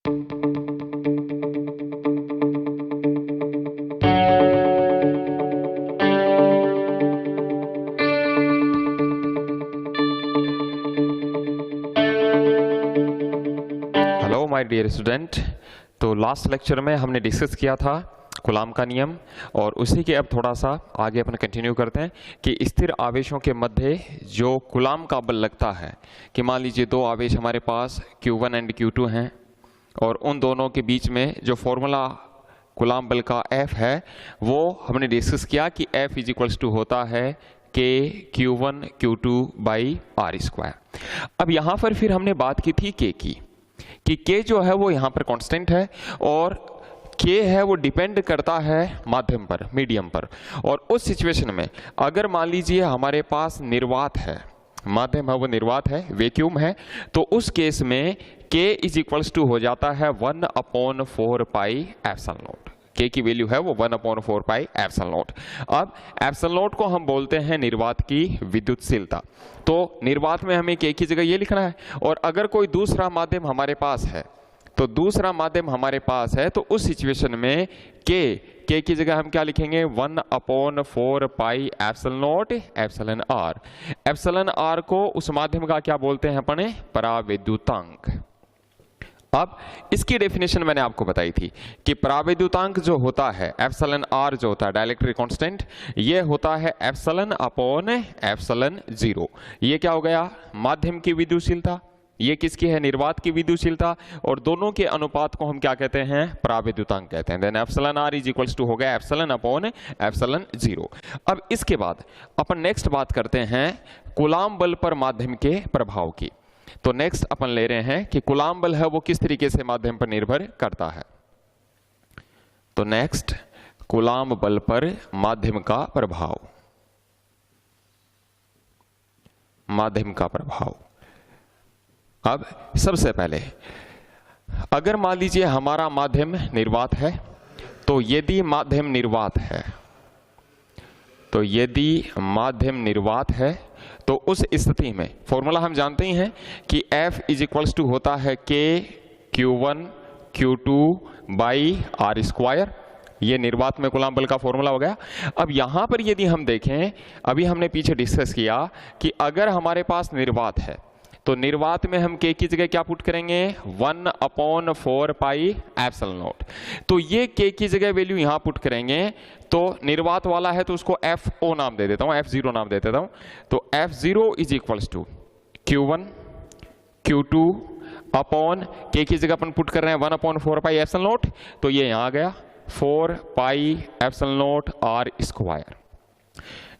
Hello my dear student. तो last lecture में हमने डिस्कस किया था कूलाम का नियम, और उसी के अब थोड़ा सा आगे अपन कंटिन्यू करते हैं कि स्थिर आवेशों के मध्य जो कूलाम का बल लगता है, कि मान लीजिए दो आवेश हमारे पास Q1 एंड Q2 हैं, और उन दोनों के बीच में जो फॉर्मूला कूलाम बल का F है वो हमने डिस्कस किया कि F इज इक्वल्स टू होता है K Q1 Q2 by R square. अब यहाँ पर फिर हमने बात की थी K की, कि K जो है वो यहाँ पर कांस्टेंट है और K है वो डिपेंड करता है माध्यम पर, मीडियम पर। और उस सिचुएशन में अगर मान लीजिए हमारे पास निर्वात है, माध्यम है वो निर्वात है, वैक्यूम है, तो उस केस में K इज इक्वल्स टू हो जाता है 1/4 पाई एप्सिलॉन नॉट। K की वैल्यू है वो 1/4 पाई एप्सिलॉन नॉट। अब एप्सिलॉन नॉट को हम बोलते हैं निर्वात की विद्युतशीलता। तो निर्वात में हमें K की जगह ये लिखना है, और अगर कोई दूसरा माध्यम हमारे पास है, तो दूसरा माध्यम हमारे पास है, तो उस सिचुएशन में K की जगह हम क्या लिखेंगे 1/4 पाई epsilon naught epsilon R। Epsilon R को उस माध्यम का क्या बोलते हैं अपने, परावैद्युतांक। अब इसकी डेफिनेशन मैंने आपको बताई थी कि परावैद्युतांक जो होता है एप्सिलॉन R जो होता है डाइलेक्ट्रिक कांस्टेंट, ये होता है एप्सिलॉन अपॉन एप्सिलॉन 0। ये क्या हो गया, माध्यम की विद्युतशीलता, ये किसकी है, निर्वात की विद्युतशीलता, और दोनों के अनुपात को हम क्या कहते हैं, परावैद्युतांक कहते हैं। Then epsilon R is equals to हो गया एप्सिलॉन अपॉन एप्सिलॉन 0। अब इसके बाद अपन नेक्स्ट बात करते हैं कूलाम बल पर माध्यम के प्रभाव की। तो नेक्स्ट अपन ले रहे हैं कि कूलाम बल है वो किस तरीके से माध्यम पर निर्भर करता है। तो नेक्स्ट कूलाम बल पर माध्यम का प्रभाव, माध्यम का प्रभाव। अब सबसे पहले अगर मान लीजिए हमारा माध्यम निर्वात है, तो यदि माध्यम निर्वात है, तो यदि माध्यम निर्वात है तो उस स्थिति में फॉर्मूला हम जानते ही हैं कि F इज इक्वल्स टू होता है K Q1 Q2 by R square. ये निर्वात में कूलाम बल का फॉर्मूला हो गया। अब यहां पर यदि हम देखें, अभी हमने पीछे डिस्कस किया कि अगर हमारे पास निर्वात है, तो निर्वात में हम K की जगह क्या पुट करेंगे 1/4 पाई एप्सिलॉन नॉट। तो ये K की जगह वैल्यू यहां पुट करेंगे, तो निर्वात वाला है तो उसको FO नाम दे देता हूं, F0 नाम दे देता हूं। तो F0 is equals to Q1 Q2 upon K की जगह अपन पुट कर रहे हैं 1/4 पाई एप्सिलॉन नॉट, तो ये यहां आ गया 4 pi epsilon not R square.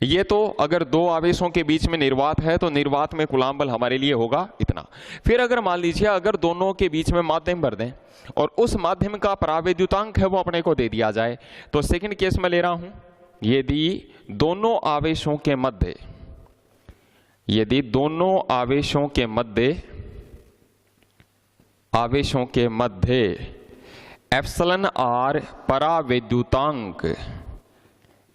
ये तो अगर दो आवेशों के बीच में निर्वात है, तो निर्वात में कूलाम बल हमारे लिए होगा इतना। फिर अगर मान लीजिए अगर दोनों के बीच में माध्यम भर दें और उस माध्यम का परावैद्युतांक है वो अपने को दे दिया जाए, तो सेकंड केस में ले रहा हूं, यदि दोनों आवेशों के मध्य, यदि दोनों आवेशों के मध्य एप्सिलॉन R परावैद्युतांक,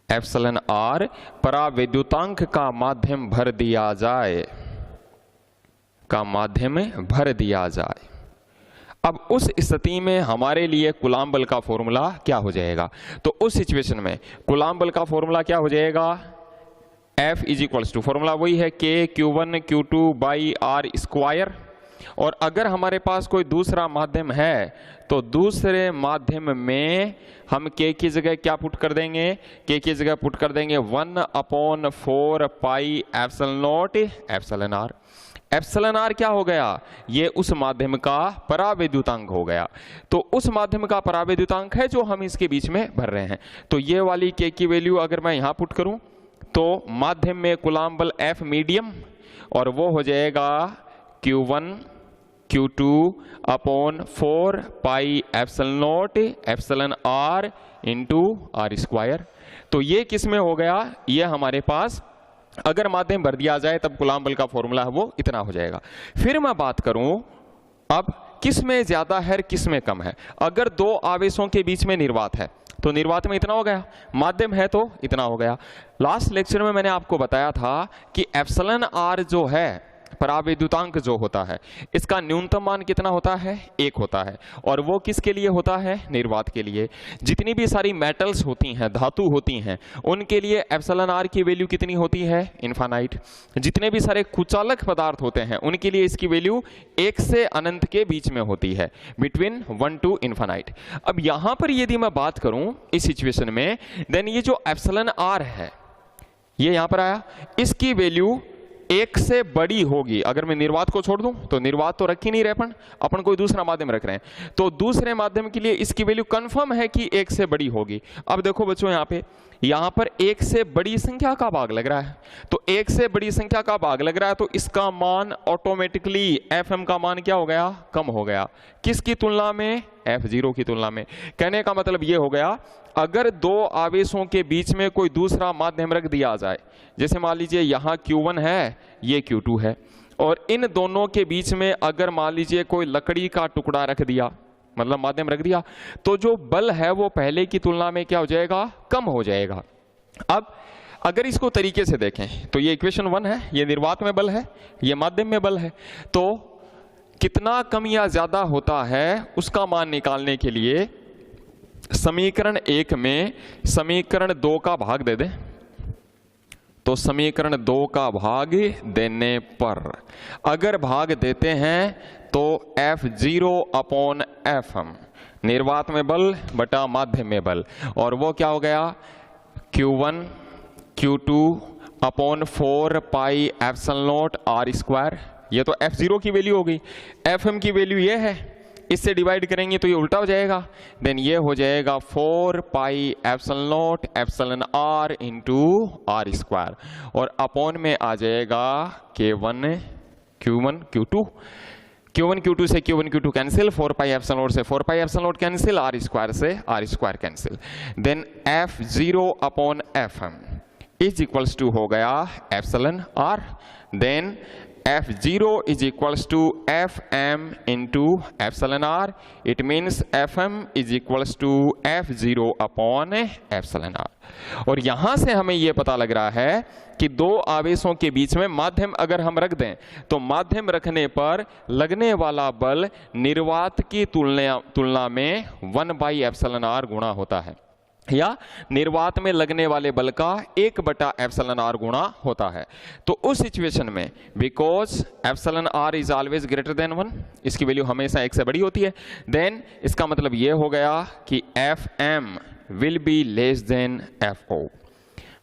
एप्सिलॉन R परावैद्युतांक का माध्यम भर दिया जाए, का माध्यम भर दिया जाए। अब उस स्थिति में हमारे लिए कूलाम बल का फॉर्मूला क्या हो जाएगा, तो उस सिचुएशन में कूलाम बल का फॉर्मूला क्या हो जाएगा, F is equals to, formula वही है K Q1 Q2 by R square. और अगर हमारे पास कोई दूसरा माध्यम है, तो दूसरे माध्यम में हम K की जगह क्या पुट कर देंगे, K की जगह पुट कर देंगे 1/4 पाई epsilon naught epsilon R। Epsilon R क्या हो गया, ये उस माध्यम का परावैद्युतांक हो गया। तो उस माध्यम का परावैद्युतांक है जो हम इसके बीच में भर रहे हैं। तो ये वाली K की वैल्यू अगर मैं यहां पुट करूं, तो माध्यम में कूलाम बल F मीडियम, और वो हो जाएगा Q1 Q2 upon 4 pi epsilon naught epsilon R into R square. तो ये किस में हो गया, ये हमारे पास अगर माध्यम भर दिया जाए तब कूलाम बल का फॉर्मूला है वो इतना हो जाएगा। फिर मैं बात करूं अब किस में ज्यादा है किस में कम है। अगर दो आवेशों के बीच में निर्वात है, तो निर्वात में इतना हो गया, माध्यम है तो इतना हो गया। लास्ट लेक्चर में मैंने आपको बताया था कि एप्सिलॉन R जो है परावैद्युतांक जो होता है इसका न्यूनतम मान कितना होता है? 1 होता है। और वो किसके लिए होता है? निर्वात के लिए। जितनी भी सारी मेटल्स होती हैं, धातु होती हैं, उनके लिए एप्सिलॉन आर की वैल्यू कितनी होती है? इनफाइनाइट। जितने भी सारे कुचालक पदार्थ होते हैं उनके लिए इसकी वैल्यू 1 से अनंत के बीच में होती है, बिटवीन 1 टू इनफाइनाइट। अब यहां पर यदि मैं बात करूं इस सिचुएशन में, देन ये जो एप्सिलॉन आर है ये यहां पर आया, इसकी वैल्यू 1 से बड़ी होगी। अगर मैं निर्वात को छोड़ दूं तो निर्वात तो रख ही नहीं रहे अपन कोई दूसरा माध्यम रख रहे हैं, तो दूसरे माध्यम के लिए इसकी वैल्यू कंफर्म है कि 1 से बड़ी होगी। अब देखो बच्चों यहां पर 1 से बड़ी संख्या का भाग लग रहा है, तो 1 से बड़ी संख्या का भाग लग रहा है तो इसका मान ऑटोमेटिकली एफएम का मान क्या हो गया? कम हो गया। किसकी तुलना में? F0 की तुलना में। कहने का मतलब ये हो गया, अगर दो आवेशों के बीच में कोई दूसरा माध्यम रख दिया जाए, जैसे मान लीजिए यहां Q1 है, ये Q2 है, और इन दोनों के बीच में अगर मान लीजिए कोई लकड़ी का टुकड़ा रख दिया, मतलब माध्यम रख दिया, तो जो बल है वो पहले की तुलना में क्या हो जाएगा? कम हो जाएगा। अब अगर इसको तरीके से देखें तो ये इक्वेशन 1 है, ये निर्वात में बल है, ये माध्यम में बल है, तो कितना कम या ज्यादा होता है उसका मान निकालने के लिए समीकरण 1 में समीकरण 2 का भाग दे दें। तो समीकरण 2 का भाग देने पर अगर भाग देते हैं तो F0 अपॉन Fm, निर्वात में बल बटा माध्यम में बल, और वो क्या हो गया? Q1 Q2 upon 4 pi epsilon naught R square. ये तो F0 की वैल्यू हो गई, Fm की वैल्यू ये है, इससे डिवाइड करेंगे तो ये उल्टा हो जाएगा, देन ये हो जाएगा 4 pi epsilon naught epsilon R into R square, और अपॉन में आ जाएगा K1 Q1 Q2, Q1 Q2 से Q1 Q2 cancel, 4 pi epsilon naught से 4 pi epsilon naught cancel, r square से r square cancel, then F0 upon Fm is equals to हो गया epsilon r, then F0 is equals to Fm into epsilon r. It means Fm is equals to F0 upon epsilon r. और यहां से हमें यह पता लग रहा है कि दो आवेशों के बीच में माध्यम अगर हम रख दें तो माध्यम रखने पर लगने वाला बल निर्वात की तुलना में 1/ε गुणा होता है, या निर्वात में लगने वाले बल का 1/ε गुणा होता है। तो उस सिचुएशन में because εr is always greater than 1, इसकी वैल्यू हमेशा 1 से बड़ी होती है, देन इसका मतलब यह हो गया कि Fm will be less than Fo।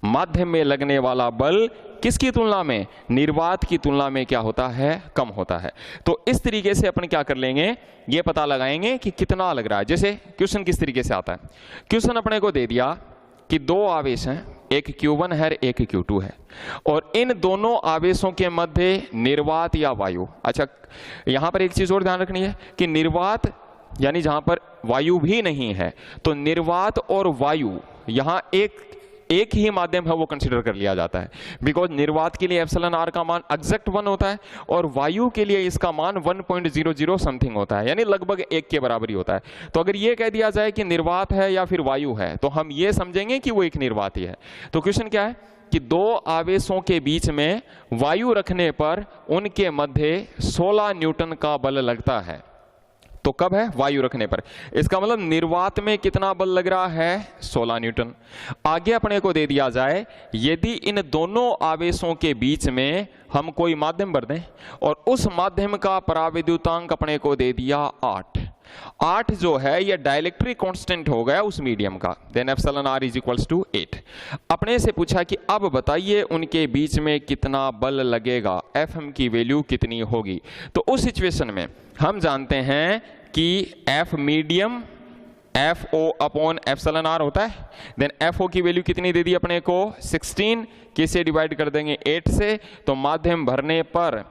माध्यम में लगने वाला बल किसकी तुलना में? निर्वात की तुलना में क्या होता है? कम होता है। तो इस तरीके से अपन क्या कर लेंगे, ये पता लगाएंगे कि कितना लग रहा है। जैसे क्वेश्चन किस तरीके से आता है, क्वेश्चन अपने को दे दिया कि दो आवेश हैं, एक Q1 है एक Q2 है, और इन दोनों आवेशों के मध्य निर्वात या वायु। अच्छा, यहां पर एक चीज और ध्यान रखनी है कि निर्वात यानी जहां पर वायु भी नहीं है, तो निर्वात और वायु यहां एक ही माध्यम है वो कंसीडर कर लिया जाता है, बिकॉज निर्वात के लिए एप्सिलॉन आर का मान एग्जैक्ट 1 होता है और वायु के लिए इसका मान 1.00 समथिंग होता है, यानी लगभग 1 के बराबर ही होता है। तो अगर ये कह दिया जाए कि निर्वात है या फिर वायु है तो हम ये समझेंगे कि वो एक निर्वात ही है। तो क्वेश्चन क्या है कि दो आवेशों के बीच में वायु रखने पर उनके मध्य 16 न्यूटन का बल लगता है। तो कब है? वायु रखने पर। इसका मतलब निर्वात में कितना बल लग रहा है? 16 न्यूटन। आगे अपने को दे दिया जाए यदि इन दोनों आवेशों के बीच में हम कोई माध्यम भर दें और उस माध्यम का परावैद्युतांक अपने को दे दिया 8 जो है ये डाइलेक्ट्रिक कांस्टेंट हो गया उस मीडियम का, then epsilon R is equals to 8। अपने से पूछा कि अब बताइए उनके बीच में कितना बल लगेगा, Fm की वैल्यू कितनी होगी। तो उस सिचुएशन में हम जानते हैं कि F medium Fo upon epsilon R होता है, देन Fo की वैल्यू कितनी दे दी अपने को 16, किसे डिवाइड कर देंगे 8 से, तो माध्यम भरने पर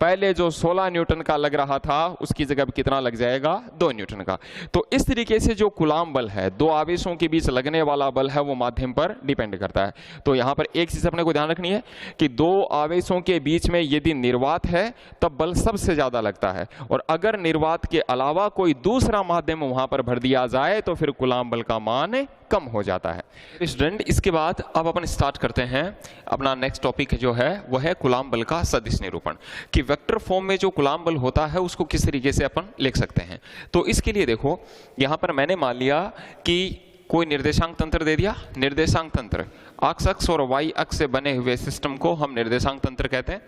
पहले जो 16 न्यूटन का लग रहा था उसकी जगह कितना लग जाएगा, 2 न्यूटन का। तो इस तरीके से जो कूलाम बल है, दो आवेशों के बीच लगने वाला बल है, वो माध्यम पर डिपेंड करता है। तो यहां पर एक चीज अपने को ध्यान रखनी है कि दो आवेशों के बीच में यदि निर्वात है तब बल सबसे ज्यादा लगता है, और अगर निर्वात के अलावा कोई दूसरा माध्यम वहां पर भर दिया जाए तो फिर कूलाम बल का मान कम हो जाता है। स्टूडेंट, इसके बाद अब अपन स्टार्ट करते हैं अपना नेक्स्ट टॉपिक जो है वह है कूलाम बल का सदिश निरूपण, कि वेक्टर फॉर्म में जो कूलाम बल होता है उसको किस तरीके से अपन लिख सकते हैं। तो इसके लिए देखो, यहां पर मैंने मान लिया कि कोई निर्देशांक तंत्र दे दिया। निर्देशांक तंत्र, एक्स अक्ष और वाई अक्ष से बने हुए सिस्टम को हम निर्देशांक तंत्र कहते हैं।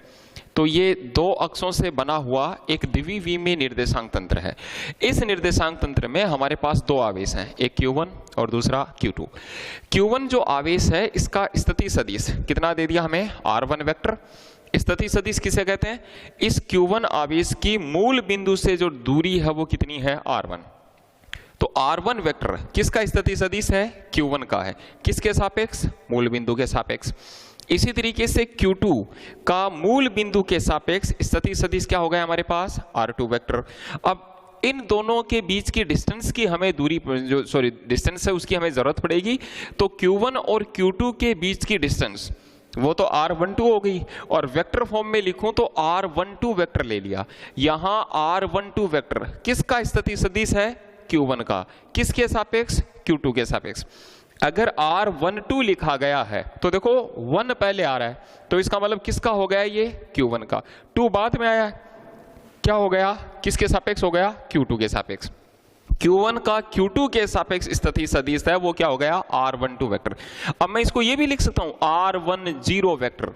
तो ये दो अक्षों से बना हुआ एक द्विविमीय निर्देशांक तंत्र है। इस निर्देशांक तंत्र में हमारे पास दो आवेश हैं, एक Q1 और दूसरा Q2। Q1 जो आवेश है इसका स्थिति सदिश कितना दे दिया हमें, R1 वेक्टर। स्थिति सदिश किसे कहते हैं, इस Q1 आवेश की मूल बिंदु से जो दूरी है वो कितनी है, R1। तो R1 वेक्टर किसका स्थिति सदिश है, Q1 का है। किसके सापेक्ष, मूल बिंदु के सापेक्ष। इसी तरीके से Q2 का मूल बिंदु के सापेक्ष स्थिति सदिश क्या हो गया हमारे पास, R2 वेक्टर। अब इन दोनों के बीच की डिस्टेंस की हमें दूरी जो डिस्टेंस है उसकी हमें जरूरत पड़ेगी। तो Q1 और Q2 के बीच की डिस्टेंस वो तो R12 हो गई, और वेक्टर फॉर्म में लिखूं तो R12 वेक्टर ले लिया। यहां R12 वेक्टर किसका स्थिति सदिश है, Q1 का। किसके सापेक्ष, Q2 के सापेक्ष। अगर R12 लिखा गया है तो देखो 1 पहले आ रहा है, तो इसका मतलब किसका हो गया, ये Q1 का। 2 बाद में आया है, क्या हो गया, किसके सापेक्ष हो गया, Q2 के सापेक्ष। Q1 का Q2 के सापेक्ष स्थिति सदिश है वो क्या हो गया, R12 वेक्टर। अब मैं इसको ये भी लिख सकता हूं R10 वेक्टर।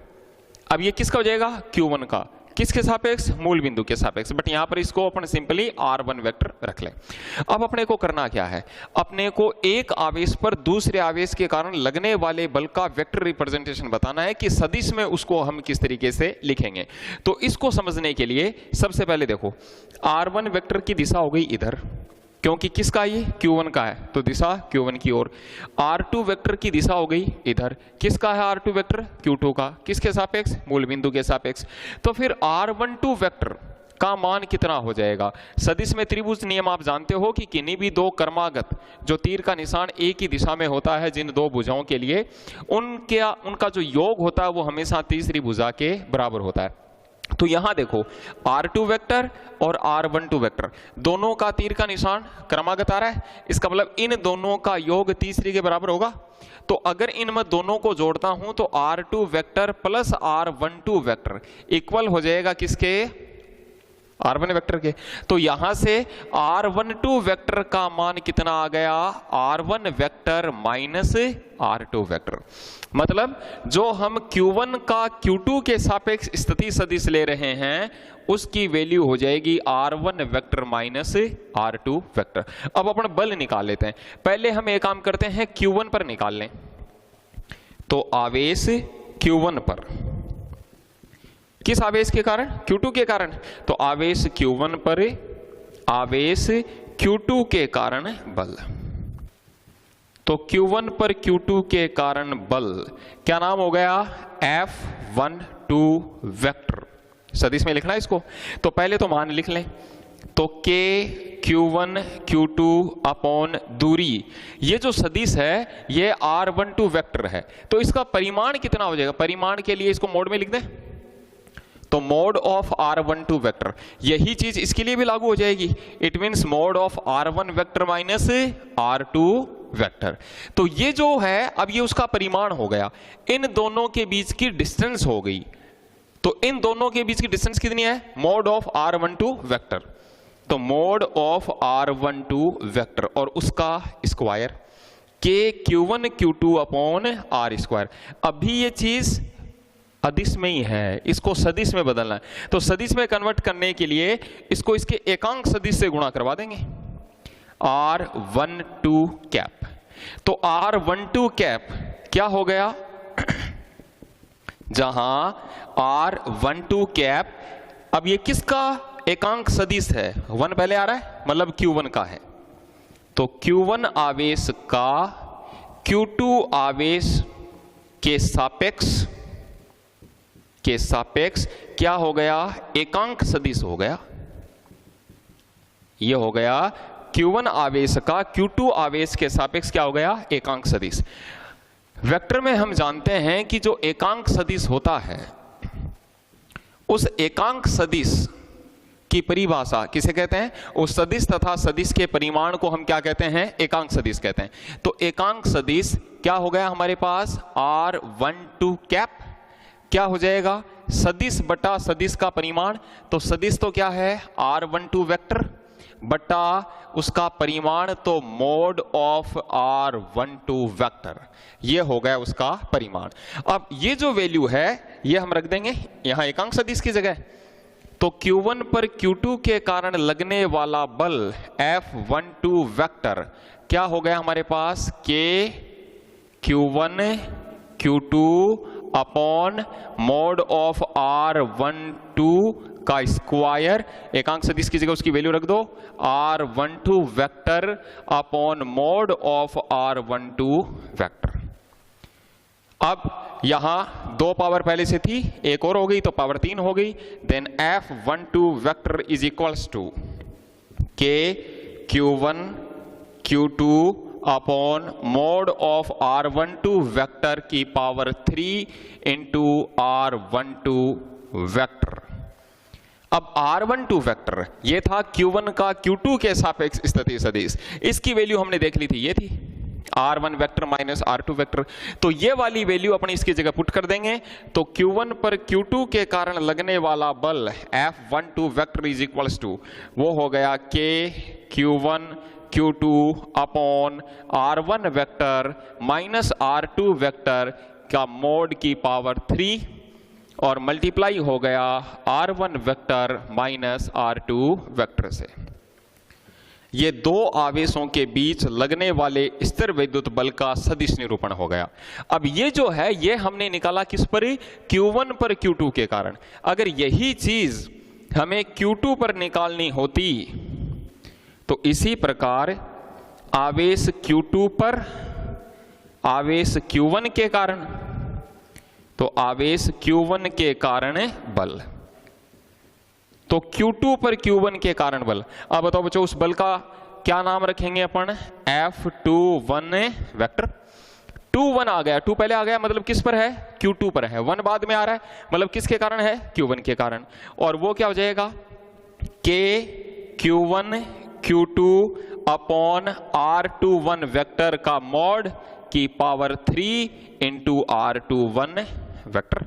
अब ये किसका हो जाएगा, Q1 का। किसके सापेक्ष, मूल बिंदु के सापेक्ष। बट यहां पर इसको अपन सिंपली R1 वेक्टर रख लें। अब अपने को करना क्या है, अपने को एक आवेश पर दूसरे आवेश के कारण लगने वाले बल का वेक्टर रिप्रेजेंटेशन बताना है कि सदिश में उसको हम किस तरीके से लिखेंगे। तो इसको समझने के लिए सबसे पहले देखो, R1 वेक्टर की दिशा हो गई इधर, क्योंकि किसका, ये Q1 का है, तो दिशा Q1 की ओर। R2 वेक्टर की दिशा हो गई इधर, किसका है R2 वेक्टर, Q2 का। किसके सापेक्ष, मूल बिंदु के सापेक्ष। तो फिर R12 वेक्टर का मान कितना हो जाएगा। सदिश में त्रिभुज नियम आप जानते हो कि किन्हीं भी दो कर्मागत जो तीर का निशान एक ही दिशा में होता है, जिन दो भुजाओं के लिए उनका जो योग होता है वो हमेशा तीसरी भुजा के बराबर होता है। तो यहां देखो R2 वेक्टर और R12 वेक्टर दोनों का तीर का निशान क्रमागत आ रहा है, इसका मतलब इन दोनों का योग तीसरी के बराबर होगा। तो अगर इन मैं दोनों को जोड़ता हूं तो R2 vector plus R12 vector equal हो जाएगा किसके, R1 वेक्टर के। तो यहां से R12 वेक्टर का मान कितना आ गया, R1 vector minus R2 vector. मतलब जो हम Q1 का Q2 के सापेक्ष स्थिति सदिश ले रहे हैं उसकी वैल्यू हो जाएगी R1 vector minus R2 vector. अब अपन बल निकाल लेते हैं। पहले हम एक काम करते हैं, Q1 पर निकाल लें। तो आवेश Q1 पर, किस आवेश के कारण, Q2 के कारण। तो आवेश Q1 पर, आवेश Q2 के कारण बल। तो Q1 पर Q2 के कारण बल क्या नाम हो गया, F12 वेक्टर। सदिश में लिखना है इसको, तो पहले तो मान लिख लें। तो K Q1 Q2 अपॉन दूरी, ये जो सदिश है ये R12 वेक्टर है। तो इसका परिमाण कितना हो जाएगा, परिमाण के लिए इसको मोड में लिख दें। तो मोड ऑफ R12 वेक्टर, यही चीज इसके लिए भी लागू हो जाएगी। It means mode of R1 vector minus R2 vector. तो ये जो है अब ये उसका परिमाण हो गया, इन दोनों के बीच की डिस्टेंस हो गई। तो इन दोनों के बीच की डिस्टेंस कितनी है, मोड ऑफ R12 वेक्टर। तो मोड ऑफ R12 वेक्टर और उसका square K Q1 Q2 upon R square. अभी ये चीज अदिश में ही है, इसको सदिश में बदलना है। तो सदिश में कन्वर्ट करने के लिए इसको इसके एकांक सदिश से गुणा करवा देंगे, R12 कैप। तो R12 कैप क्या हो गया, जहां R12 कैप, अब ये किसका एकांक सदिश है, 1 पहले आ रहा है मतलब Q1 का है। तो Q1 आवेश का Q2 आवेश के सापेक्ष के सापेक्ष क्या हो गया, एकांक सदिश हो गया। ये हो गया Q1 आवेश का Q2 आवेश के सापेक्ष क्या हो गया, एकांक सदिश। वेक्टर में हम जानते हैं कि जो एकांक सदिश होता है, उस एकांक सदिश की परिभाषा किसे कहते हैं, उस सदिश तथा सदिश के परिमाण को हम क्या कहते हैं, एकांक सदिश कहते हैं। तो एकांक सदिश क्या हो गया हमारे पास, R12 कैप क्या हो जाएगा, सदिश बटा सदिश का परिमाण। तो सदिश तो क्या है, R12 वेक्टर बटा उसका परिमाण तो मोड ऑफ R12 वेक्टर, ये हो गया उसका परिमाण। अब ये जो वैल्यू है ये हम रख देंगे यहां एकांक सदिश की जगह। तो Q1 पर Q2 के कारण लगने वाला बल F12 वेक्टर क्या हो गया हमारे पास, K Q1 Q2 upon mod of R12 का स्क्वायर, एकांक सदिश की जगह उसकी वैल्यू रख दो, R12 vector upon mod of R12 vector. अब यहां 2 पावर पहले से थी, एक और हो गई तो पावर 3 हो गई। Then F12 vector is equals to K Q1 Q2 upon mod of R12 vector की पावर 3 इंटू R12 वेक्टर। अब R12 वेक्टर ये था Q1 का Q2 के सापेक्ष स्थिति सदिश, इसकी वैल्यू हमने देख ली थी, ये थी R1 vector minus R2 vector. तो ये वाली वैल्यू अपनी इसकी जगह पुट कर देंगे। तो Q1 पर Q2 के कारण लगने वाला बल F12 vector is equals to, वो हो गया K Q1 Q2 upon R1 vector minus R2 vector का मोड की पावर 3 और मल्टीप्लाई हो गया R1 vector minus R2 vector से। ये दो आवेशों के बीच लगने वाले स्थिर विद्युत बल का सदिश निरूपण हो गया। अब ये जो है ये हमने निकाला किस पर, Q1 पर Q2 के कारण। अगर यही चीज हमें Q2 पर निकालनी होती तो इसी प्रकार आवेश Q2 पर आवेश Q1 के कारण, तो आवेश Q1 के कारण बल, तो Q2 पर Q1 के कारण बल। अब बताओ बच्चों उस बल का क्या नाम रखेंगे अपन, F21 वेक्टर। 21 आ गया, 2 पहले आ गया मतलब किस पर है, Q2 पर है, 1 बाद में आ रहा है मतलब किसके कारण है, Q1 के कारण। और वो क्या हो जाएगा, K Q1 Q2 upon R21 vector का मॉड की पावर 3 इंटू R21 वेक्टर।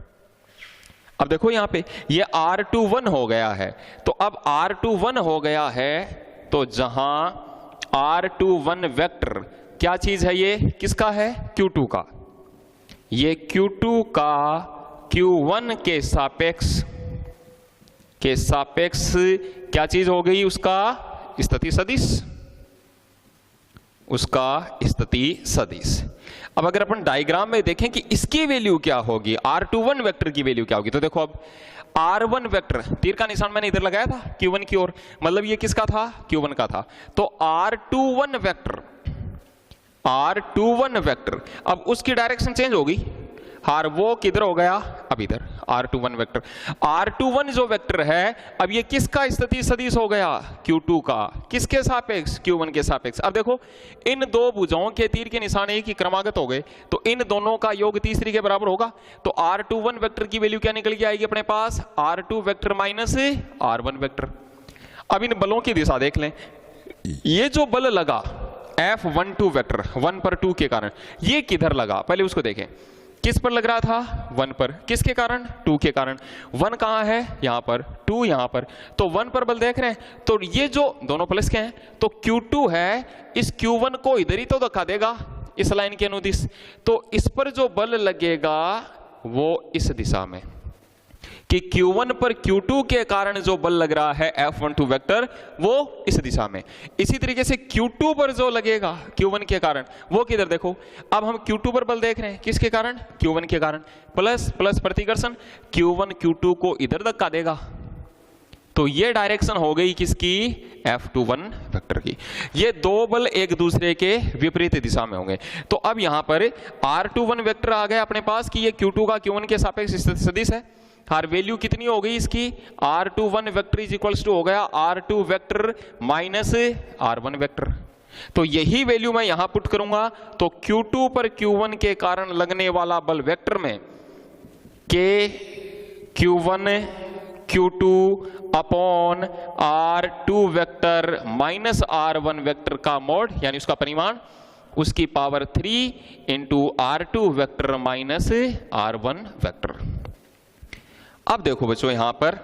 अब देखो यहां पे ये R21 हो गया है, तो अब R21 हो गया है तो जहां R21 वेक्टर क्या चीज है, ये किसका है, Q2 का। ये Q2 का Q1 के सापेक्ष क्या चीज हो गई, उसका स्थिति सदिश, उसका स्थिति सदिश। अब अगर अपन डायग्राम में देखें कि इसकी वैल्यू क्या होगी, R21 वेक्टर की वैल्यू क्या होगी, तो देखो अब R1 वेक्टर, तीर का निशान मैंने इधर लगाया था Q1 की ओर, मतलब ये किसका था, Q1 का था। तो R21 वेक्टर अब उसकी डायरेक्शन चेंज होगी, हार वो किधर हो गया, अब इधर R21 वेक्टर। R21 जो वेक्टर है अब ये किसका स्थिति सदिश हो गया, Q2 का, किसके सापेक्ष, Q1 के सापेक्ष। अब देखो इन दो भुजाओं के तीर के निशान एक ही क्रमागत हो गए, तो इन दोनों का योग तीसरी के बराबर होगा। तो R21 वेक्टर की वैल्यू क्या निकल के आएगी अपने पास, R2 vector minus R1 vector. अब इन बलों की दिशा देख लें, ये जो बल लगा F12 वेक्टर 1 पर 2 के कारण, ये किधर लगा पहले उसको देखें, किस पर लग रहा था, 1 पर, किसके कारण, 2 के कारण। 1 कहां है, यहां पर, 2 यहां पर, तो 1 पर बल देख रहे हैं, तो ये जो दोनों प्लस के हैं, तो Q2 है, इस Q1 को इधर ही तो धक्का देगा इस लाइन के अनुदिश, तो इस पर जो बल लगेगा वो इस दिशा में, कि Q1 पर Q2 के कारण जो बल लग रहा है F12 वेक्टर वो इस दिशा में। इसी तरीके से Q2 पर जो लगेगा Q1 के कारण वो किधर, देखो अब हम Q2 पर बल देख रहे हैं, किसके कारण, Q1 के कारण, प्लस प्लस प्रतिकर्षण, Q1 Q2 को इधर धक्का देगा, तो ये डायरेक्शन हो गई किसकी, F21 वेक्टर की। ये दो बल एक दूसरे के विपरीत दिशा में होंगे। तो अब यहां पर R21 वेक्टर आ गया अपने पास कि ये Q2 का Q1 के सापेक्ष सदिश है। और वैल्यू कितनी हो गई इसकी, r21 vector is equals to हो गया r2 vector minus r1 vector. तो यही वैल्यू मैं यहां पुट करूंगा तो Q2 पर Q1 के कारण लगने वाला बल वेक्टर में K Q1 Q2 upon R2 vector minus R1 vector का मोड यानी उसका परिमाण, उसकी power 3 into R2 vector minus R1 vector. अब देखो बच्चों यहां पर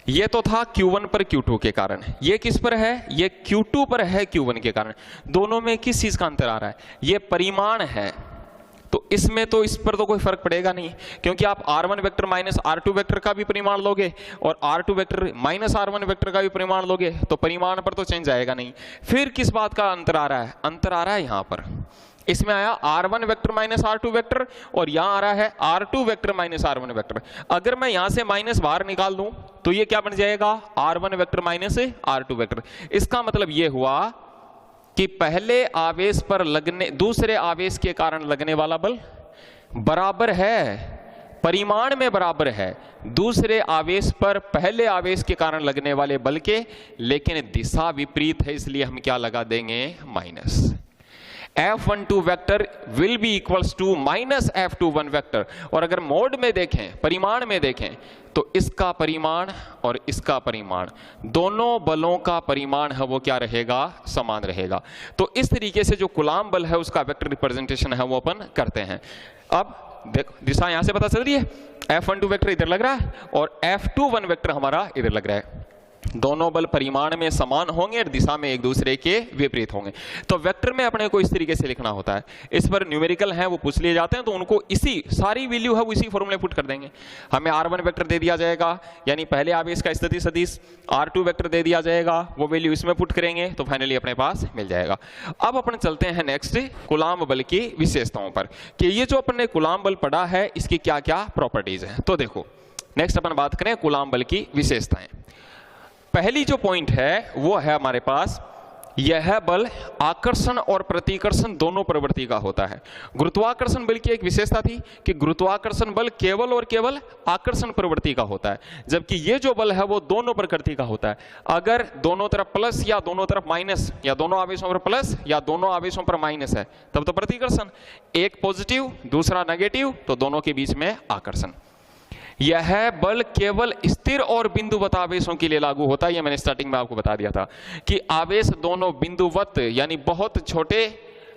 ये तो था Q1 पर Q2 के कारण, ये किस पर है, ये Q2 पर है Q1 के कारण। दोनों में किस चीज का अंतर आ रहा है, ये परिमाण है। तो इसमें तो इस पर तो कोई फर्क पड़ेगा नहीं, क्योंकि आप R1 vector minus R2 vector का भी परिमाण लोगे और R2 vector minus R1 vector का भी परिमाण लोगे, तो परिमाण पर तो चेंज आएगा नहीं। फिर किस बात का अंतर आ रहा है, अंतर आ रहा है यहां पर, इसमें आया R1 vector minus R2 vector और यहां आ रहा है R2 vector minus R1 vector. अगर मैं यहां से माइनस बाहर निकाल दूं तो ये क्या बन जाएगा, R1 vector minus R2 vector. इसका मतलब ये हुआ कि पहले आवेश पर लगने, दूसरे आवेश के कारण लगने वाला बल बराबर है, परिमाण में बराबर है दूसरे आवेश पर पहले आवेश के कारण लगने वाले बल के, लेकिन दिशा विपरीत है, इसलिए हम क्या लगा देंगे, minus. F12 vector will be equals to minus F21 vector. और अगर मोड में देखें, परिमाण में देखें, तो इसका परिमाण और इसका परिमाण, दोनों बलों का परिमाण है वो क्या रहेगा, समान रहेगा। तो इस तरीके से जो कूलाम बल है उसका वेक्टर रिप्रेजेंटेशन है वो अपन करते हैं। अब देखो दिशा यहां से पता चल रही है, F12 वेक्टर इधर लग रहा है और F21 वेक्टर हमारा इधर लग रहा है। दोनों बल परिमाण में समान होंगे और दिशा में एक दूसरे के विपरीत होंगे। तो वेक्टर में अपने को इस तरीके से लिखना होता है। इस पर न्यूमेरिकल है वो पूछ लिए जाते हैं तो उनको इसी सारी वैल्यू है वो इसी फॉर्मूले पुट कर देंगे। हमें R1 वेक्टर दे दिया जाएगा यानी पहले आवेश का स्थिति सदिश, R2 वेक्टर दे दिया जाएगा, वो वैल्यू इसमें पुट करेंगे तो फाइनली अपने पास मिल जाएगा। अब अपन चलते हैं नेक्स्ट कूलाम बल की विशेषताओं पर कि ये जो अपन ने कूलाम बल पढ़ा है इसकी क्या क्या प्रॉपर्टीज है। तो देखो नेक्स्ट अपन बात करें कूलाम बल की विशेषताएं। पहली जो पॉइंट है वो है हमारे पास, यह बल आकर्षण और प्रतिकर्षण दोनों प्रवृत्ति का होता है। गुरुत्वाकर्षण बल की एक विशेषता थी कि गुरुत्वाकर्षण बल केवल और केवल आकर्षण प्रवृत्ति का होता है, जबकि ये जो बल है वो दोनों प्रकृति का होता है। अगर दोनों तरफ प्लस या दोनों तरफ माइनस या दोनों आवेशों पर प्लस या दोनों आवेशों पर माइनस है तब तो प्रतिकर्षण, एक पॉजिटिव दूसरा नेगेटिव तो दोनों के बीच में आकर्षण। यह बल केवल स्थिर और बिंदुवत आवेशों के लिए लागू होता है। यह मैंने स्टार्टिंग में आपको बता दिया था कि आवेश दोनों बिंदुवत यानी बहुत छोटे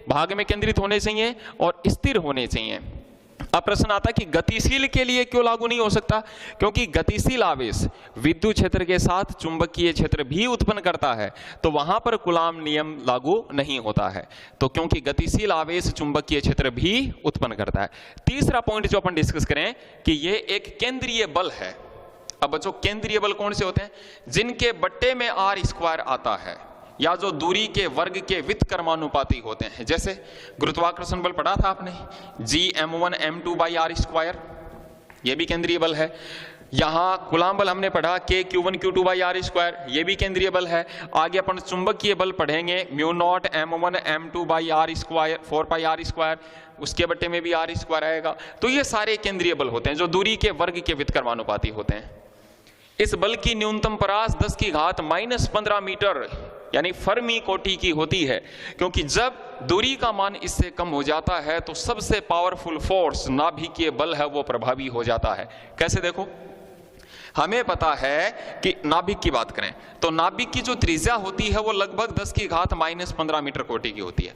भाग में केंद्रित होने चाहिए और स्थिर होने चाहिए। अब प्रश्न आता है कि गतिशील के लिए क्यों लागू नहीं हो सकता, क्योंकि गतिशील आवेश विद्युत क्षेत्र के साथ चुंबकीय क्षेत्र भी उत्पन्न करता है तो वहां पर कूलाम नियम लागू नहीं होता है। तो क्योंकि गतिशील आवेश चुंबकीय क्षेत्र भी उत्पन्न करता है। तीसरा पॉइंट जो अपन डिस्कस करें कि ये एक केंद्रीय बल है। अब बच्चों केंद्रीय बल कौन से होते हैं, जिनके बट्टे में R² आता है या जो दूरी के वर्ग के व्युत्क्रमानुपाती होते हैं। जैसे गुरुत्वाकर्षण बल पढ़ा था आपने, G m1m2/r², ये भी केंद्रीय बल है। यहां कूलाम बल हमने पढ़ा K Q1Q2/r², ये भी केंद्रीय बल है। आगे अपन चुंबकीय बल पढ़ेंगे μ0 m1m2/r², 4πr², उसके बट्टे में भी r² आएगा। तो ये सारे केंद्रीय बल होते हैं जो दूरी के वर्ग के व्युत्क्रमानुपाती होते हैं। इस बल की न्यूनतम परास 10⁻⁻15 मीटर यानी फर्मी कोटि की होती है, क्योंकि जब दूरी का मान इससे कम हो जाता है तो सबसे पावरफुल फोर्स नाभिकीय बल है वो प्रभावी हो जाता है। कैसे देखो, हमें पता है कि नाभिक की बात करें तो नाभिक की जो त्रिज्या होती है वो लगभग 10⁻⁻15 मीटर कोटि की होती है।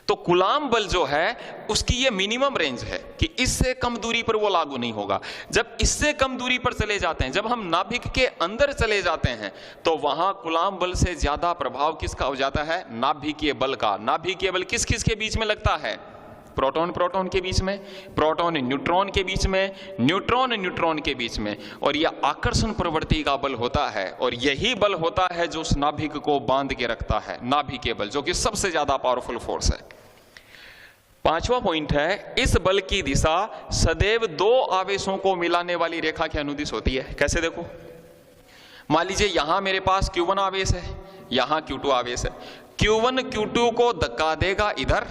तो कूलाम बल जो है उसकी ये मिनिमम रेंज है कि इससे कम दूरी पर वो लागू नहीं होगा। जब इससे कम दूरी पर चले जाते हैं, जब हम नाभिक के अंदर चले जाते हैं तो वहां कूलाम बल से ज्यादा प्रभाव किसका हो जाता है, नाभिकीय बल का। नाभिकीय बल किस किस के बीच में लगता है, प्रोटॉन प्रोटॉन के बीच में, प्रोटॉन न्यूट्रॉन के बीच में, न्यूट्रॉन न्यूट्रॉन के बीच में। और यह आकर्षण प्रवृत्ति का बल होता है और यही बल होता है जो उस नाभिक को बांध के रखता है, नाभिकीय बल, जो कि सबसे ज्यादा पावरफुल फोर्स है। पांचवा पॉइंट है, इस बल की दिशा सदैव दो आवेशों को मिलाने वाली रेखा के अनुदिश होती है। कैसे देखो, मान लीजिए यहां मेरे पास Q1 आवेश है, यहां Q2 आवेश है। Q1 Q2 को धक्का देगा इधर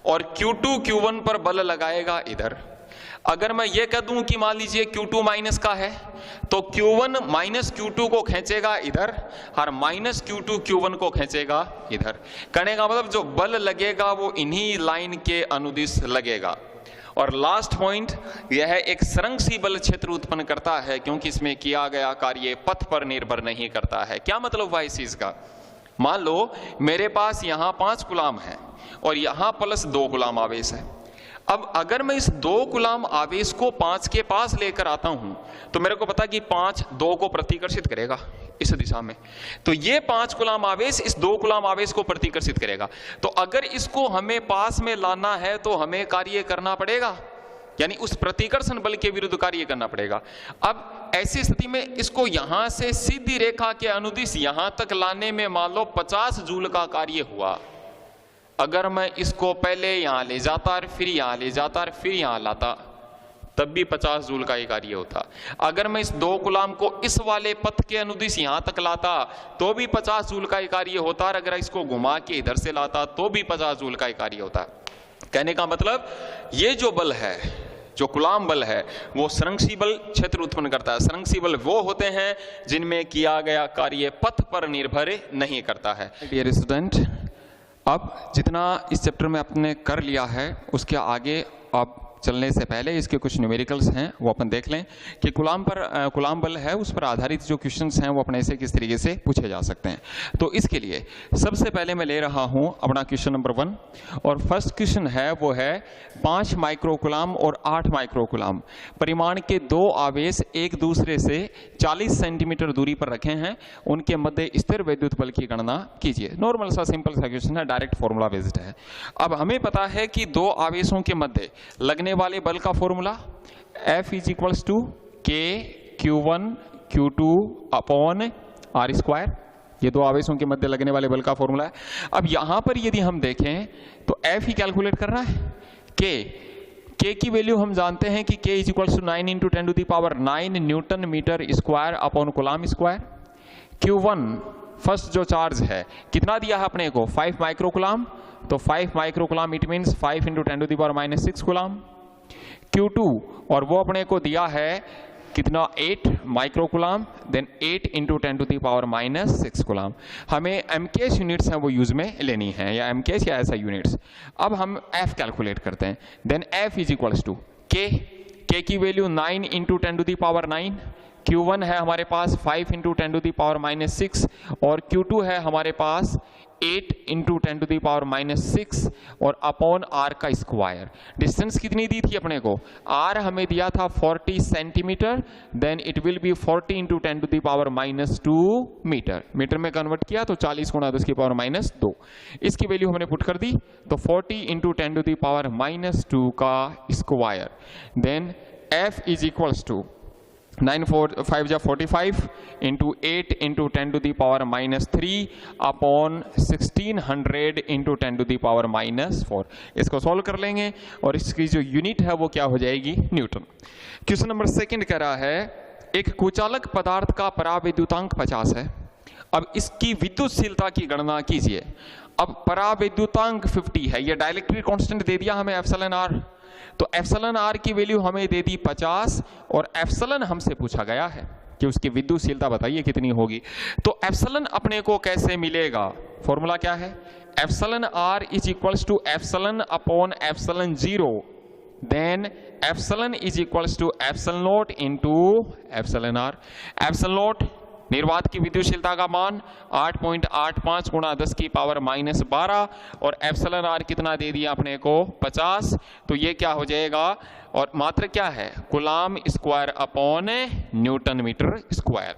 और Q2 Q1 पर बल लगाएगा इधर। अगर मैं ये कह दूं कि मान लीजिए Q2 माइनस का है, तो Q1 माइनस Q2 को खींचेगा इधर और माइनस Q2 Q1 को खींचेगा इधर। कहने का मतलब जो बल लगेगा वो इन्हीं लाइन के अनुदिश लगेगा। और लास्ट पॉइंट यह है, एक संरक्षी बल क्षेत्र उत्पन्न करता है क्योंकि इसमें किया गया कार्य पथ पर निर्भर नहीं करता है। क्या मतलब हुआ इस चीज का? मान लो मेरे पास यहां 5 कूलाम है और यहां प्लस 2 कूलाम आवेश है। अब अगर मैं इस 2 कूलाम आवेश को 5 के पास लेकर आता हूं तो मेरे को पता कि 5 2 को प्रतिकर्षित करेगा इस दिशा में, तो ये 5 कूलाम आवेश इस 2 कूलाम आवेश को प्रतिकर्षित करेगा। तो अगर इसको हमें पास में लाना है तो हमें कार्य करना पड़ेगा, यानी उस प्रतिकर्षण बल के विरुद्ध कार्य करना पड़ेगा। अब ऐसी स्थिति में इसको यहां से सीधी रेखा के अनुदिश यहां तक लाने में मान लो 50 जूल का कार्य हुआ। अगर मैं इसको पहले यहां ले जाता और फिर यहां ले जाता और फिर यहां लाता तब भी 50 जूल का ही कार्य होता। अगर मैं इस 2 कूलाम को इस वाले पथ के अनुदिश यहां तक लाता तो भी 50 जूल का ही कार्य होता, और अगर इसको घुमा के इधर से लाता तो भी 50 जूल का ही कार्य होता। कहने का मतलब ये जो बल है, जो कूलाम बल है, वो संरक्षी बल क्षेत्र उत्पन्न करता है। संरक्षी बल वो होते हैं जिनमें किया गया कार्य पथ पर निर्भर नहीं करता है। डियर स्टूडेंट, अब जितना इस चैप्टर में आपने कर लिया है उसके आगे आप चलने से पहले इसके कुछ न्यूमेरिकल्स हैं वो अपन देख लें कि कूलाम बल है उस पर आधारित जो क्वेश्चंस हैं वो अपने से किस तरीके से पूछे जा सकते हैं। तो इसके लिए सबसे पहले मैं ले रहा हूं अपना क्वेश्चन नंबर 1, और फर्स्ट क्वेश्चन है वो है 5 माइक्रोकूलाम और 8 माइक्रोकूलाम परिमाण के 2 आवेश एक दूसरे से 40 सेंटीमीटर दूरी पर रखे हैं, उनके मध्य स्थिर विद्युत बल की गणना कीजिए। नॉर्मल सा सिंपल सा क्वेश्चन है, डायरेक्ट फॉर्मूला बेस्ड है। अब हमें पता है कि 2 आवेशों के मध्य लगने वाले बल का formula F is equals to K Q1 Q2 upon R square, ये 2 आवेशों के मध्य लगने वाले बल का फॉर्मूला है। अब यहां पर यदि हम देखें तो F ही कैलकुलेट करना है, K की वैल्यू हम जानते हैं कि K is equals to 9 into 10 to the power 9 newton metre square upon coulomb square. Q1 first जो चार्ज है कितना दिया है अपने को 5 माइक्रोकूलाम, तो 5 microcoulomb it means 5 into 10 to the power -6 coulomb. Q2 और वो अपने को दिया है कितना 8 microcoulomb, then 8 into 10 to the power -6 coulomb. हमें एमकेएस यूनिट्स हैं वो यूज में लेनी है, या एमकेएस या ऐसा यूनिट्स। अब हम F कैलकुलेट करते हैं, then F is equals to K की value 9 into 10 to the power 9, Q1 है हमारे पास 5 इंटू 10 टू द पावर -6 और Q2 है हमारे पास 8 इंटू 10 टू द पावर -6 और अपॉन R का स्क्वायर। डिस्टेंस कितनी दी थी अपने को, R हमें दिया था 40 centimetre, then it will be 40 into 10 to the power -2 metre. Metre में कन्वर्ट किया तो 40 गुणा 10 की पावर -2, इसकी वैल्यू हमने पुट कर दी, तो 40 इंटू 10 टू द पावर -2 का square. Then F is equals to 9 4 5 जा 45 into 8 into 10 to the power -3 upon 1600 into 10 to the power -4। इसको सॉल्व कर लेंगे और इसकी जो यूनिट है वो क्या हो जाएगी, न्यूटन। क्वेश्चन नंबर 2 कह रहा है एक कुचालक पदार्थ का पराविद्युतांक 50 है, अब इसकी विद्युतशीलता की गणना कीजिए। अब पराविद्युतांक 50 है, ये डाइलेक्ट्रिक कांस्टेंट दे दिया हमें एप्सिलॉन आर, तो एप्सिलॉन आर की वैल्यू हमें दे दी 50 और एप्सिलॉन हमसे पूछा गया है कि उसकी विद्युतशीलता बताइए कितनी होगी। तो एप्सिलॉन अपने को कैसे मिलेगा, फॉर्मूला क्या है, epsilon R is equals to epsilon upon epsilon 0, then epsilon is equals to epsilon naught into epsilon R. Epsilon naught निर्वात की विद्युतशीलता का मान 8.85 गुणा 10 की पावर -12 और एप्सिलॉन आर कितना दे दिया अपने को 50, तो ये क्या हो जाएगा, और मात्र क्या है coulomb square upon newton metre square,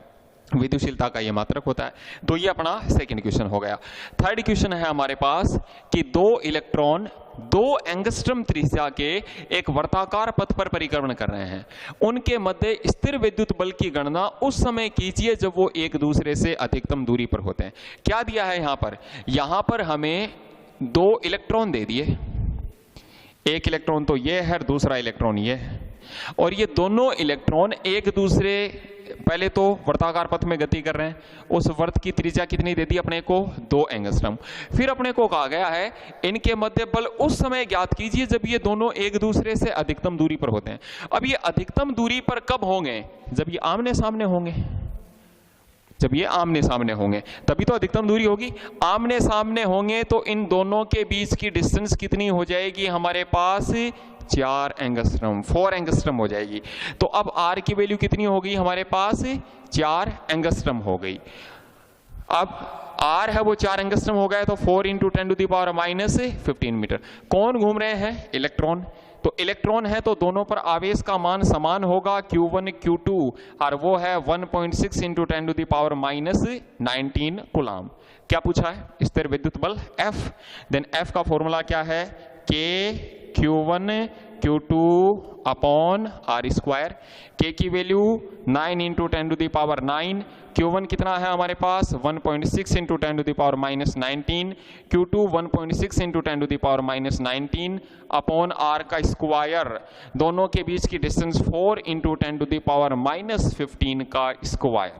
विद्युतशीलता का ये मात्रक होता है। तो ये अपना सेकंड क्वेश्चन हो गया। थर्ड क्वेश्चन है हमारे पास कि 2 इलेक्ट्रॉन 2 एंगस्ट्रम त्रिज्या के एक वर्ताकार पथ पर परिक्रमण कर रहे हैं, उनके मध्य स्थिर विद्युत बल की गणना उस समय कीजिए जब वो एक दूसरे से अधिकतम दूरी पर होते हैं। क्या दिया है यहां पर हमें 2 इलेक्ट्रॉन दे दिए, एक इलेक्ट्रॉन तो ये है, दूसरा इलेक्ट्रॉन ये है। और ये दोनों इलेक्ट्रॉन एक दूसरे, पहले तो वर्ताकार पथ में गति कर रहे हैं, उस वर्त की त्रिज्या कितनी दे दी अपने को, 2 एंगस्ट्रम। फिर अपने को कहा गया है इनके मध्य बल उस समय ज्ञात कीजिए जब ये दोनों एक दूसरे से अधिकतम दूरी पर होते हैं। अब ये अधिकतम दूरी पर कब होंगे, जब ये आमने सामने होंगे। जब ये आमने सामने होंगे तभी तो अधिकतम दूरी होगी। आमने सामने होंगे तो इन दोनों के बीच की डिस्टेंस कितनी हो जाएगी हमारे पास, 4 एंगस्ट्रम, 4 एंगस्ट्रम हो जाएगी। तो अब R की वैल्यू कितनी होगी हमारे पास, 4 एंगस्ट्रम हो गई। अब R है वो 4 एंगस्ट्रम हो गया, तो 4 × 10⁻⁻15 मीटर। कौन घूम रहे हैं, इलेक्ट्रॉन। तो इलेक्ट्रॉन है तो दोनों पर आवेश का मान समान होगा, Q1 Q2, और वो है 1.6 × 10⁻⁻19 कूलाम। क्या पूछा है, स्थिर विद्युत बल F। देन F का फॉर्मूला क्या है, K Q1 Q2 upon R²। K की वैल्यू 9 × 10⁻9, Q1 कितना है हमारे पास, 1.6 × 10⁻⁻19, Q2 1.6 × 10⁻⁻19 अपॉन R का स्क्वायर। दोनों के बीच की डिस्टेंस 4 × 10⁻⁻15 का स्क्वायर।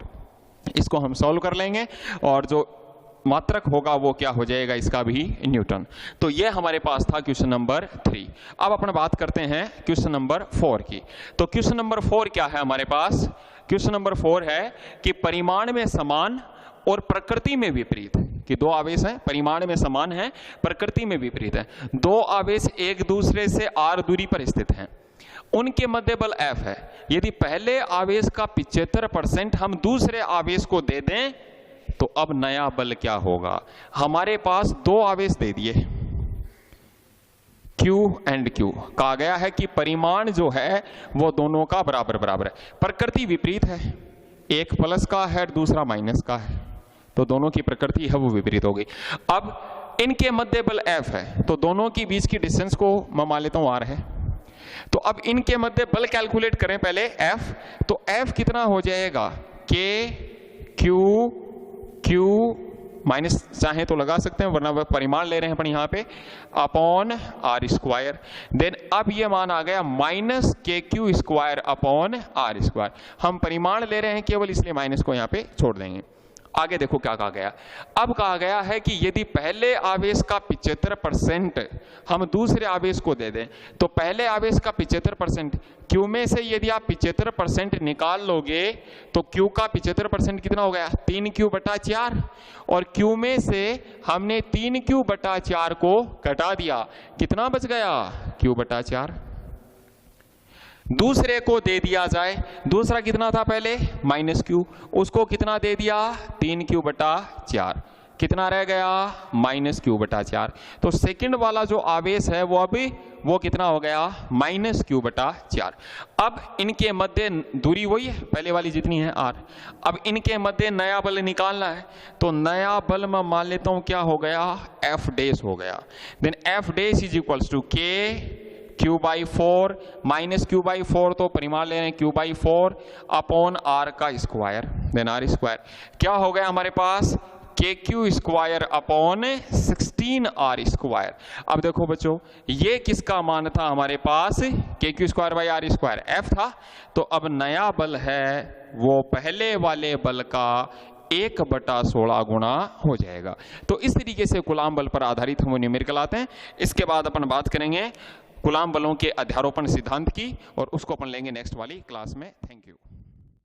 इसको हम सॉल्व कर लेंगे और जो मात्रक होगा वो क्या हो जाएगा, इसका भी न्यूटन। तो ये हमारे पास था क्वेश्चन नंबर 3। अब अपन बात करते हैं क्वेश्चन नंबर 4 की। तो क्वेश्चन नंबर 4 क्या है हमारे पास, क्वेश्चन नंबर 4 है कि परिमाण में समान और प्रकृति में विपरीत, कि दो आवेश हैं, परिमाण में समान है, प्रकृति में विपरीत है। दो आवेश एक दूसरे से r दूरी पर स्थित हैं, उनके मध्य बल F है। यदि पहले आवेश का 75% हम दूसरे आवेश को दे दें तो अब नया बल क्या होगा। हमारे पास दो आवेश दे दिए Q एंड Q, कहा गया है कि परिमाण जो है वो दोनों का बराबर बराबर है, प्रकृति विपरीत है, एक प्लस का है दूसरा माइनस का है, तो दोनों की प्रकृति है वो विपरीत होगी। अब इनके मध्य बल F है, तो दोनों की बीच की डिस्टेंस को मैं मान लेता हूं R है। तो अब इनके मध्य बल कैलकुलेट करें पहले F, तो F कितना हो जाएगा, K Q माइनस चाहे तो लगा सकते हैं वरना वह परिमाण ले रहे हैं अपन यहाँ पे, अपॉन R²। देन अब ये मान आ गया -KQ² अपॉन R²। हम परिमाण ले रहे हैं केवल, इसलिए माइनस को यहाँ पे छोड़ देंगे। आगे देखो क्या कहा गया। अब कहा गया है कि यदि पहले आवेश का 75% हम दूसरे आवेश को दे दें, तो पहले आवेश का 75%, Q में से यदि आप 75% निकाल लोगे तो Q का 75% कितना हो गया, 3Q/4, और Q में से हमने 3Q/4 को घटा दिया, कितना बच गया, Q/4। दूसरे को दे दिया जाए, दूसरा कितना था पहले, -Q, उसको कितना दे दिया, 3Q/4, कितना रह गया, -Q/4। तो सेकंड वाला जो आवेश है वो अभी वो कितना हो गया, -Q/4। अब इनके मध्य दूरी वही है पहले वाली जितनी है R। अब इनके मध्य नया बल निकालना है, तो नया बल मैं मान लेता हूं क्या हो गया, F' हो गया। Then F' = K Q/4 -Q/4, तो परिमाण ले रहे हैं Q/4 अपॉन R का स्क्वायर, देन R²। क्या हो गया हमारे पास, KQ² अपॉन 16R²। अब देखो बच्चों, ये किसका मान था हमारे पास, KQ²/R², F था। तो अब नया बल है वो पहले वाले बल का 1/16 गुणा हो जाएगा। तो इस तरीके से कूलाम बल पर आधारित हम न्यूमेरिकल आते हैं। इसके बाद अपन बात करेंगे कूलाम बलों के अध्यारोपण सिद्धांत की, और उसको अपन लेंगे नेक्स्ट वाली क्लास में। Thank you.